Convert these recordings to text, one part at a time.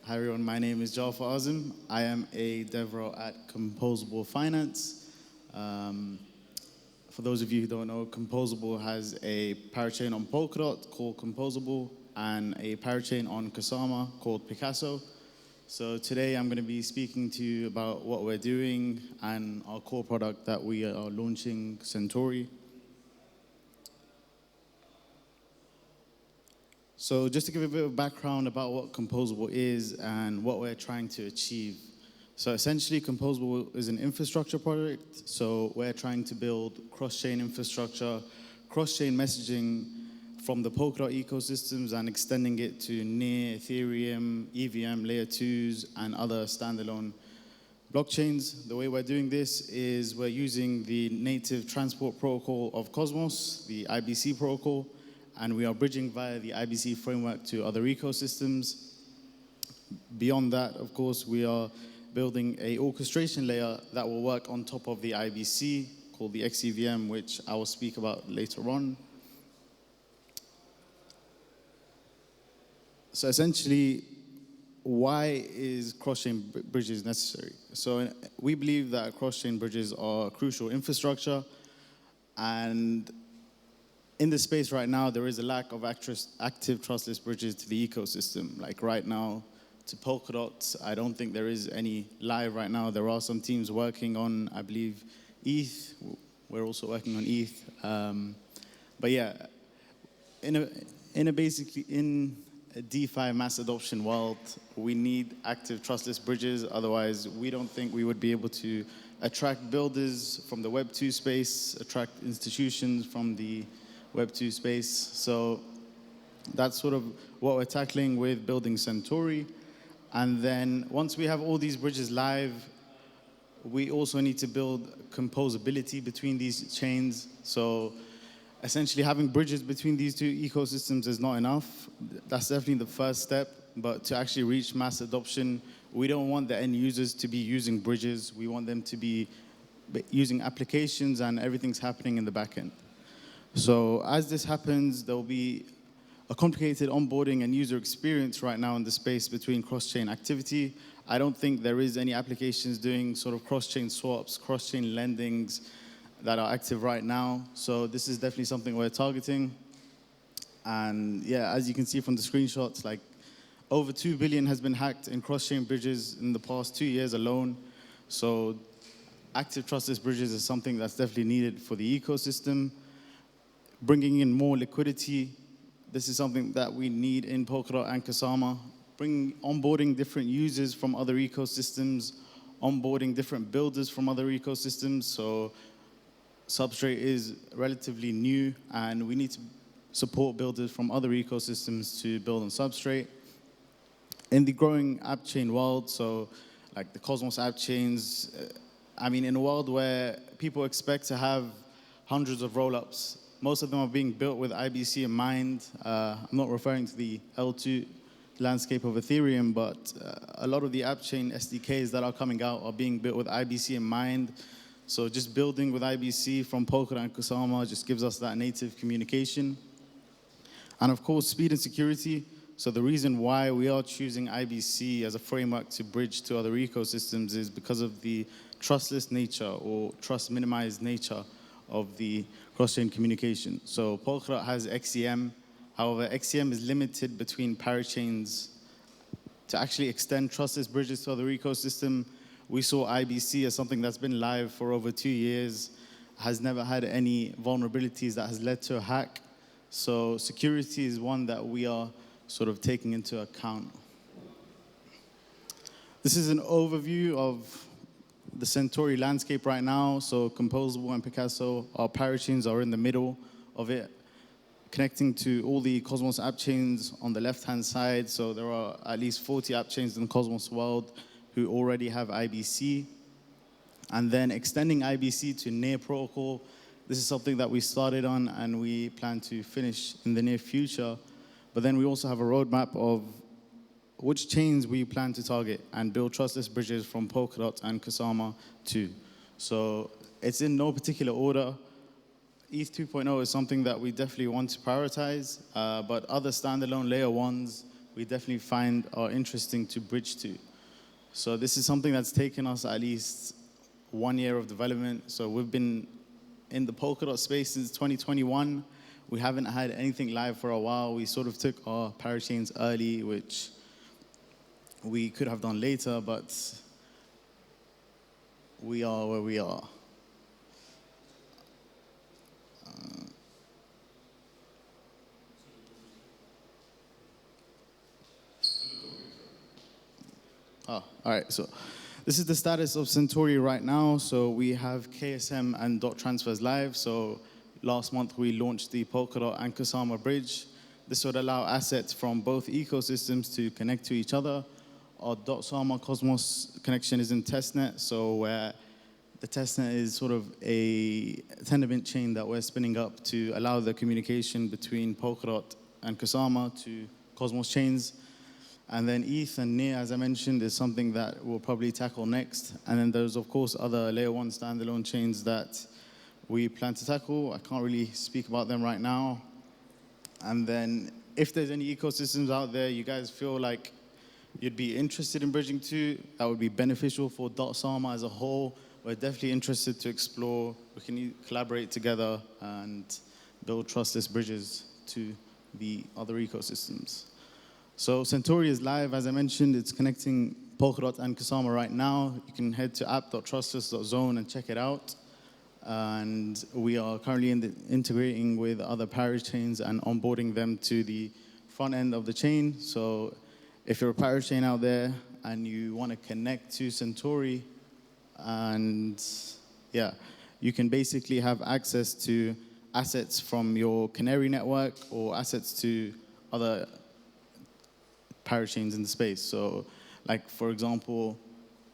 Hi everyone, my name is Jafar Azam. I am a DevRel at Composable Finance. For those of you who don't know, Composable has a parachain on Polkadot called Composable and a parachain on Kusama called Picasso. So today I'm going to be speaking to you about what we're doing and our core product that we are launching, Centauri. So just to give a bit of background about what Composable is and what we're trying to achieve. So essentially, Composable is an infrastructure project. So we're trying to build cross-chain infrastructure, cross-chain messaging from the Polkadot ecosystems and extending it to near Ethereum, EVM, layer 2s, and other standalone blockchains. The way we're doing this is we're using the native transport protocol of Cosmos, the IBC protocol, and we are bridging via the IBC framework to other ecosystems. Beyond that, of course, we are building an orchestration layer that will work on top of the IBC called the XEVM, which I will speak about later on. So essentially, why is cross-chain bridges necessary? So we believe that cross-chain bridges are crucial infrastructure, and in the space right now, there is a lack of active trustless bridges to the ecosystem. Like right now, to Polkadot, I don't think there is any live right now. There are some teams working on, I believe, ETH. We're also working on ETH. But yeah, in a DeFi mass adoption world, we need active trustless bridges. Otherwise, we don't think we would be able to attract builders from the Web 2 space, attract institutions from the Web 2 space. So that's sort of what we're tackling with building Centauri. And then once we have all these bridges live, we also need to build composability between these chains. So essentially having bridges between these two ecosystems is not enough. That's definitely the first step. But to actually reach mass adoption, we don't want the end users to be using bridges. We want them to be using applications and everything's happening in the back end. So as this happens, there will be a complicated onboarding and user experience right now in the space between cross-chain activity. I don't think there is any applications doing sort of cross-chain swaps, cross-chain lendings that are active right now. So this is definitely something we're targeting. And yeah, as you can see from the screenshots, like over 2 billion has been hacked in cross-chain bridges in the past 2 years alone. So active trustless bridges is something that's definitely needed for the ecosystem. Bringing in more liquidity, this is something that we need in Polkadot and Kusama. Onboarding different users from other ecosystems, onboarding different builders from other ecosystems. So Substrate is relatively new, and we need to support builders from other ecosystems to build on Substrate. In the growing app chain world, so like the Cosmos app chains, I mean, in a world where people expect to have hundreds of rollups, most of them are being built with IBC in mind. I'm not referring to the L2 landscape of Ethereum, but a lot of the app chain SDKs that are coming out are being built with IBC in mind. So just building with IBC from Polkadot and Kusama just gives us that native communication. And of course, speed and security. So the reason why we are choosing IBC as a framework to bridge to other ecosystems is because of the trustless nature or trust minimized nature of the cross-chain communication. So Polkadot has XEM. However, XEM is limited between parachains. To actually extend trustless bridges to other ecosystem, we saw IBC as something that's been live for over 2 years, has never had any vulnerabilities that has led to a hack. So security is one that we are sort of taking into account. This is an overview of the Centauri landscape right now. So Composable and Picasso, our parachains are in the middle of it, connecting to all the Cosmos app chains on the left-hand side. So there are at least 40 app chains in the Cosmos world who already have IBC. And then extending IBC to near protocol. This is something that we started on and we plan to finish in the near future. But then we also have a roadmap of which chains we plan to target and build trustless bridges from Polkadot and Kusama too. So it's in no particular order. ETH 2.0 is something that we definitely want to prioritize, but other standalone layer ones we definitely find are interesting to bridge to. So this is something that's taken us at least 1 year of development. So we've been in the Polkadot space since 2021. We haven't had anything live for a while. We sort of took our parachains early, which we could have done later, but we are where we are. All right, so this is the status of Centauri right now. So we have KSM and dot transfers live. So last month we launched the Polkadot and Kusama bridge. This would allow assets from both ecosystems to connect to each other. Our .sama Cosmos connection is in testnet, so where the testnet is sort of a tenement chain that we're spinning up to allow the communication between Polkadot and Kusama to Cosmos chains. And then ETH and NEAR, as I mentioned, is something that we'll probably tackle next. And then there's, of course, other layer 1 standalone chains that we plan to tackle. I can't really speak about them right now. And then if there's any ecosystems out there you guys feel like you'd be interested in bridging to, that would be beneficial for .sama as a whole, we're definitely interested to explore. We can collaborate together and build trustless bridges to the other ecosystems. So Centauri is live, as I mentioned. It's connecting Polkadot and Kusama right now. You can head to app.trustless.zone and check it out. And we are currently integrating with other parachains and onboarding them to the front end of the chain. So if you're a parachain out there and you want to connect to Centauri, and yeah, you can basically have access to assets from your Canary network or assets to other parachains in the space. So like, for example,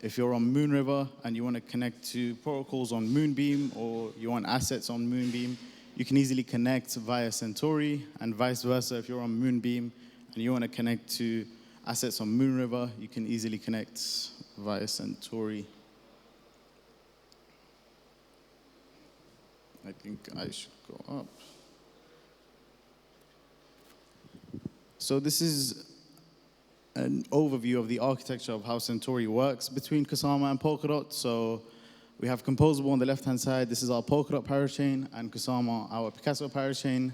if you're on Moonriver and you want to connect to protocols on Moonbeam, or you want assets on Moonbeam, you can easily connect via Centauri, and vice versa. If you're on Moonbeam and you want to connect to assets on Moonriver, you can easily connect via Centauri. I think I should go up. So this is an overview of the architecture of how Centauri works between Kusama and Polkadot. So we have Composable on the left-hand side. This is our Polkadot parachain, and Kusama, our Picasso parachain.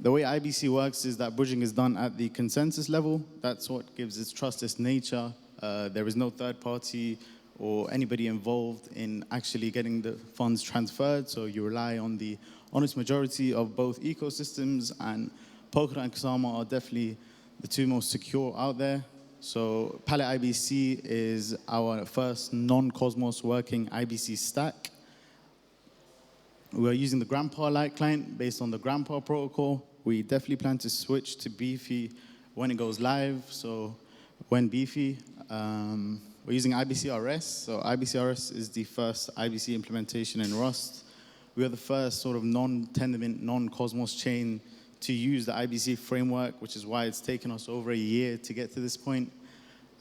The way IBC works is that bridging is done at the consensus level. That's what gives its trustless nature. There is no third party or anybody involved in actually getting the funds transferred. So you rely on the honest majority of both ecosystems, and Polkadot and Kusama are definitely the two most secure out there. So Palette IBC is our first non-Cosmos working IBC stack. We're using the Grandpa-like client based on the Grandpa protocol. We definitely plan to switch to Beefy when it goes live. So when Beefy, we're using IBCRS. So IBCRS is the first IBC implementation in Rust. We are the first sort of non-Tendermint, non-Cosmos chain to use the IBC framework, which is why it's taken us over a year to get to this point.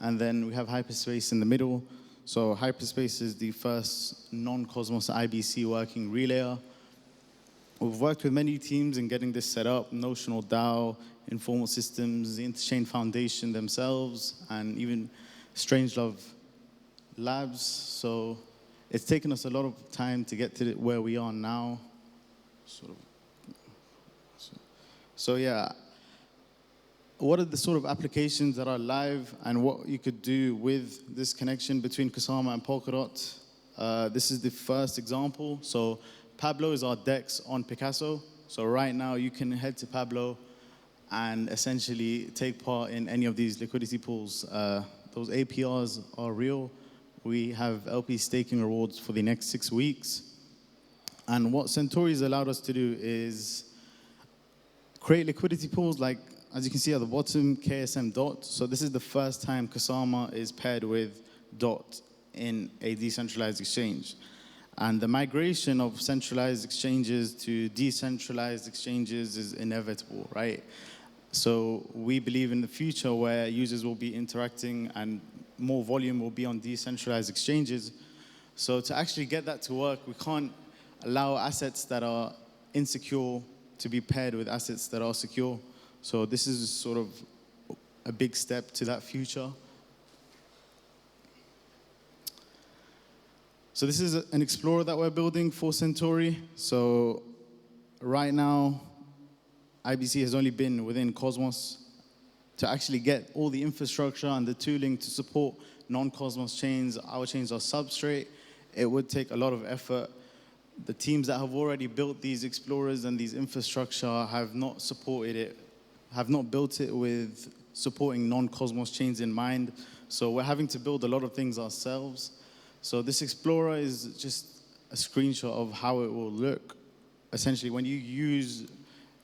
And then we have Hyperspace in the middle. So Hyperspace is the first non-Cosmos IBC working relayer. We've worked with many teams in getting this set up: Notional DAO, Informal Systems, the Interchain Foundation themselves, and even Strangelove Labs. So it's taken us a lot of time to get to where we are now. So yeah, what are the sort of applications that are live and what you could do with this connection between Kusama and Polkadot? This is the first example. So Pablo is our DEX on Picasso. So right now you can head to Pablo and essentially take part in any of these liquidity pools. Those APRs are real. We have LP staking rewards for the next 6 weeks. And what Centauri's allowed us to do is create liquidity pools, like, as you can see at the bottom, KSM DOT. So this is the first time Kusama is paired with DOT in a decentralized exchange. And the migration of centralized exchanges to decentralized exchanges is inevitable, right? So we believe in the future where users will be interacting and more volume will be on decentralized exchanges. So to actually get that to work, we can't allow assets that are insecure to be paired with assets that are secure. So this is sort of a big step to that future. So this is an explorer that we're building for Centauri. So right now, IBC has only been within Cosmos. To actually get all the infrastructure and the tooling to support non-Cosmos chains, our chains are substrate. It would take a lot of effort. The teams that have already built these explorers and these infrastructure have not supported it, have not built it with supporting non-Cosmos chains in mind. So we're having to build a lot of things ourselves. So this explorer is just a screenshot of how it will look. Essentially, when you use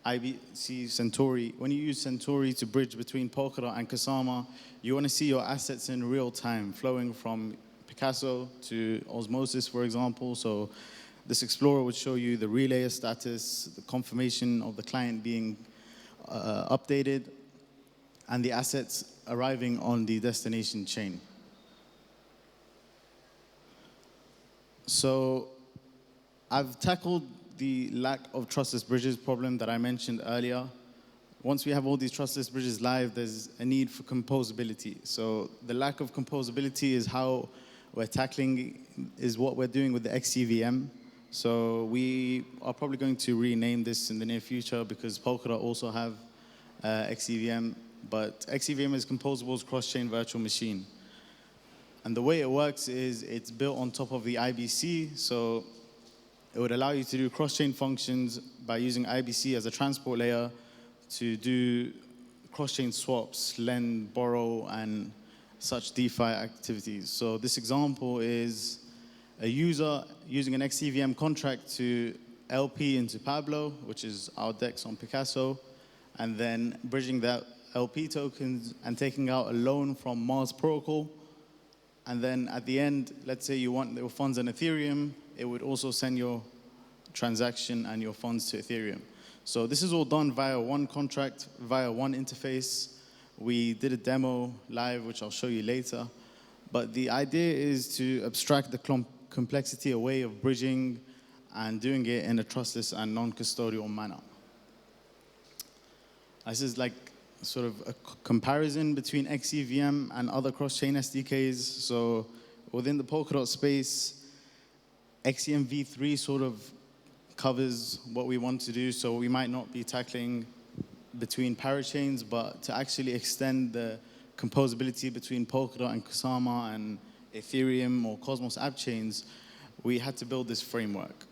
IBC Centauri, when you use Centauri to bridge between Polkadot and Kusama, you want to see your assets in real time, flowing from Picasso to Osmosis, for example. So this explorer would show you the relay status, the confirmation of the client being updated, and the assets arriving on the destination chain. So I've tackled the lack of trustless bridges problem that I mentioned earlier. Once we have all these trustless bridges live, there's a need for composability. So the lack of composability is how we're tackling, is what we're doing with the XCVM. So we are probably going to rename this in the near future because Polkadot also have XCVM, but XCVM is Composable's cross-chain virtual machine. And the way it works is it's built on top of the IBC, so it would allow you to do cross-chain functions by using IBC as a transport layer to do cross-chain swaps, lend, borrow, and such DeFi activities. So this example is a user using an XCVM contract to LP into Pablo, which is our DEX on Picasso, and then bridging that LP tokens and taking out a loan from Mars Protocol. And then at the end, let's say you want your funds on Ethereum, it would also send your transaction and your funds to Ethereum. So this is all done via one contract, via one interface. We did a demo live, which I'll show you later. But the idea is to abstract the complexity away of bridging and doing it in a trustless and non-custodial manner. This is like sort of a comparison between XCVM and other cross-chain SDKs. So within the Polkadot space, XCM v3 sort of covers what we want to do. So we might not be tackling between parachains, but to actually extend the composability between Polkadot and Kusama and Ethereum or Cosmos app chains, we had to build this framework.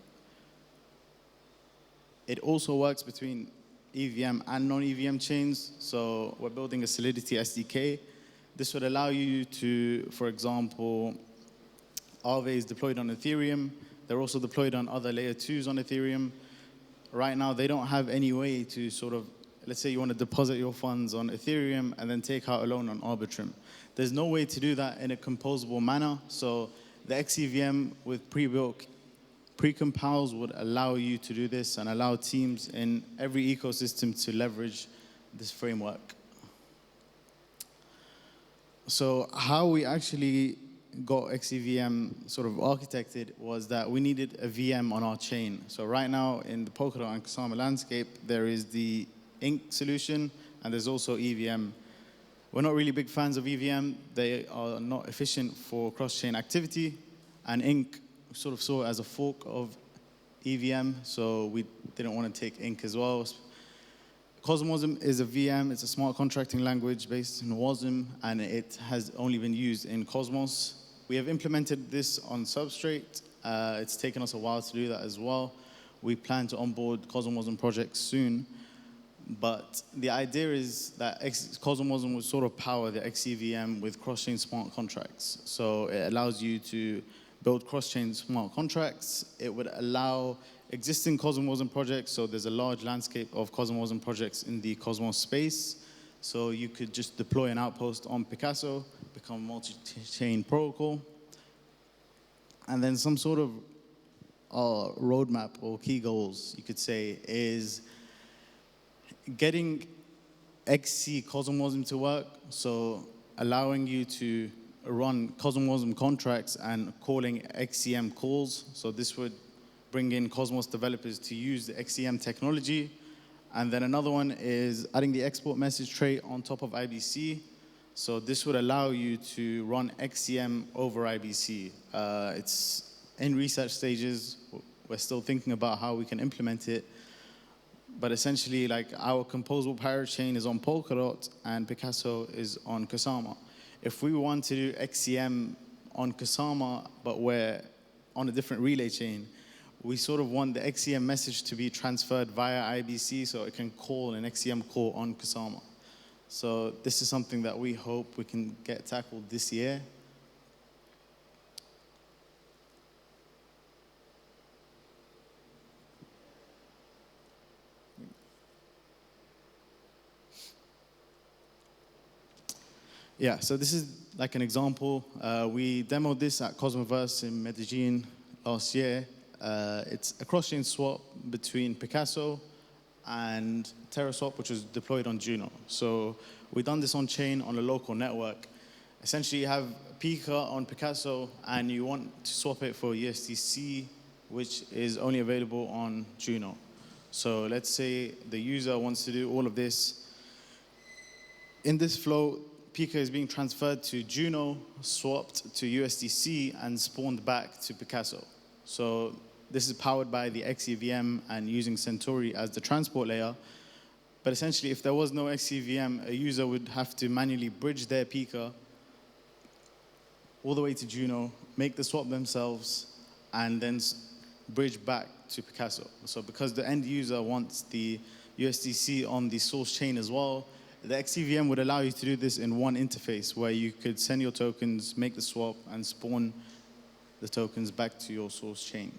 It also works between EVM and non-EVM chains. So we're building a Solidity SDK. This would allow you to, for example, Aave is deployed on Ethereum. They're also deployed on other layer 2s on Ethereum. Right now, they don't have any way to sort of, let's say you want to deposit your funds on Ethereum and then take out a loan on Arbitrum. There's no way to do that in a composable manner. So the XCVM with pre-built pre-compiles would allow you to do this and allow teams in every ecosystem to leverage this framework. So how we actually got XCVM sort of architected was that we needed a VM on our chain. So right now in the Polkadot and Kusama landscape, there is the Ink solution and there's also EVM. We're not really big fans of EVM. They are not efficient for cross-chain activity, and Ink sort of saw it as a fork of EVM, so we didn't want to take Ink as well. Cosmosm is a VM. It's a smart contracting language based in Wasm, and it has only been used in Cosmos. We have implemented this on Substrate. It's taken us a while to do that as well. We plan to onboard Cosmosm projects soon. But the idea is that Cosmosm would sort of power the XCVM with cross-chain smart contracts. So it allows you to build cross-chain smart contracts. It would allow existing Cosmosm projects, so there's a large landscape of Cosmosm projects in the Cosmos space. So you could just deploy an outpost on Picasso, become a multi-chain protocol. And then some sort of roadmap or key goals, you could say, is getting XC Cosmosm to work, so allowing you to run Cosmosm contracts and calling XCM calls. So this would bring in Cosmos developers to use the XCM technology And then another one is adding the export message tray on top of IBC. So this would allow you to run XCM over IBC. It's in research stages. We're still thinking about how we can implement it. But essentially, like, our composable parachain is on Polkadot and Picasso is on Kusama. If we want to do XCM on Kusama, but we're on a different relay chain, we sort of want the XCM message to be transferred via IBC so it can call an XCM call on Kusama. So this is something that we hope we can get tackled this year. Yeah, so this is like an example. We demoed this at Cosmoverse in Medellin last year. It's a cross-chain swap between Picasso and TerraSwap, which was deployed on Juno. So we've done this on-chain on a local network. Essentially, you have Pika on Picasso, and you want to swap it for USDC, which is only available on Juno. So let's say the user wants to do all of this. In this flow, Pika is being transferred to Juno, swapped to USDC, and spawned back to Picasso. So this is powered by the XEVM and using Centauri as the transport layer. But essentially, if there was no XEVM, a user would have to manually bridge their Pika all the way to Juno, make the swap themselves, and then bridge back to Picasso. So because the end user wants the USDC on the source chain as well, the XEVM would allow you to do this in one interface where you could send your tokens, make the swap, and spawn the tokens back to your source chain.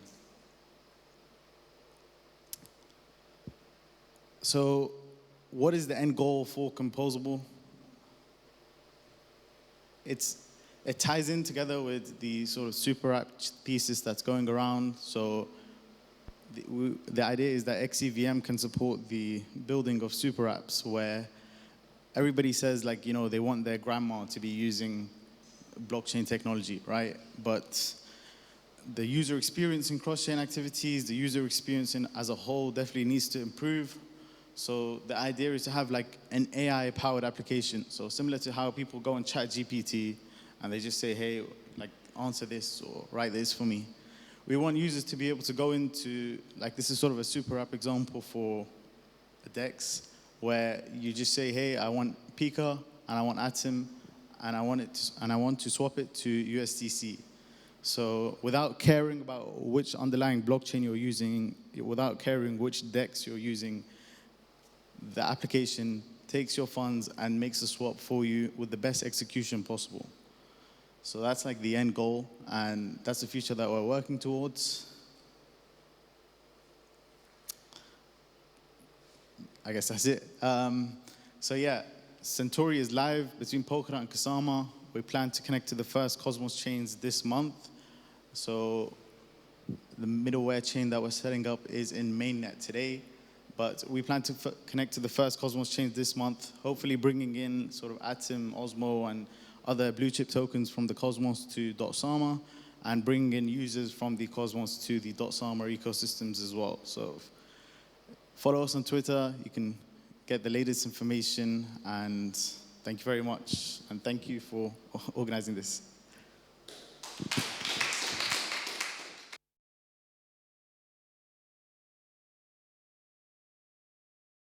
So what is the end goal for Composable? It ties in together with the sort of super app thesis that's going around. So the idea is that XEVM can support the building of super apps where everybody says, like, they want their grandma to be using blockchain technology, right? But the user experience in cross-chain activities, the user experience as a whole definitely needs to improve. So the idea is to have like an AI-powered application. So similar to how people go on ChatGPT and they just say, hey, like, answer this or write this for me. We want users to be able to go into, like, this is sort of a super app example for a DEX, where you just say, hey, I want Pika and I want Atom and I want to swap it to USDC. So without caring about which underlying blockchain you're using, without caring which DEX you're using, the application takes your funds and makes a swap for you with the best execution possible. So that's like the end goal, and that's the future that we're working towards. I guess that's it. So yeah, Centauri is live between Polkadot and Kusama. We plan to connect to the first Cosmos chains this month. So the middleware chain that we're setting up is in mainnet today, but we plan to connect to the first Cosmos chains this month, hopefully bringing in sort of Atom, Osmo, and other blue chip tokens from the Cosmos to .sama, and bringing in users from the Cosmos to the .sama ecosystems as well. So follow us on Twitter. You can get the latest information, and thank you very much. And thank you for organizing this.